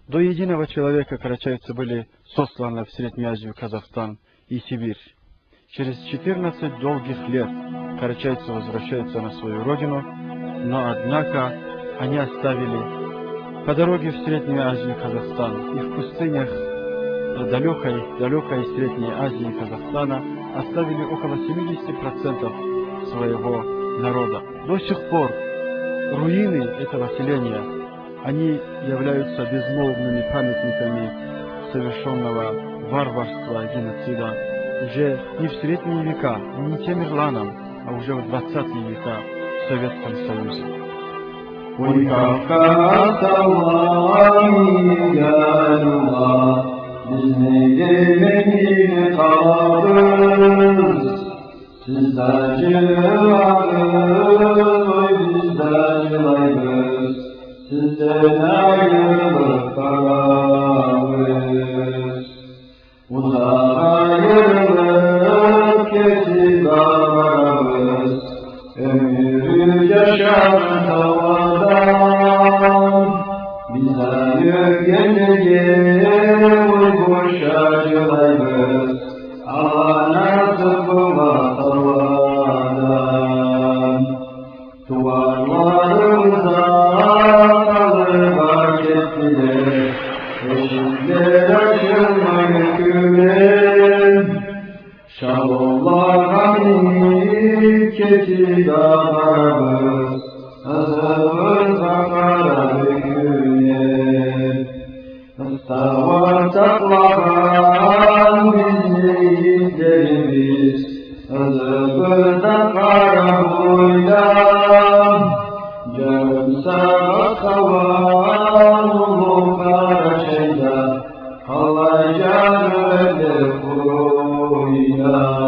До единого человека карачаевцы были сосланы в Среднюю Азию, Казахстан и Сибирь. Через 14 долгих лет карачаевцы возвращаются на свою родину, но однако они оставили по дороге в Среднюю Азию и Казахстан и в пустынях далекой Средней Азии и Казахстана оставили около 70% своего народа. До сих пор руины этого селения, они являются безмолвными памятниками совершенного варварства и геноцида уже не в средние века, не Темирланом, а уже в 20 века в Советском Союзе. Sizden ayrılıp kalırız. Uzak ayrılıp geçip ağlarız. Ömrü yaşar tavadan. Bize gölgeye uykuş acılarız. Alana tıpıma tavadan. Duvarlarımıza eşikler açılmayı güven. Şalollar hani keçi dağlarımız, azımız akar güven. Istavar taklaran bizlerimiz, azımız akar boydan. Canım sana kavan ulu Karaçay'da, halay canı öyle koydan.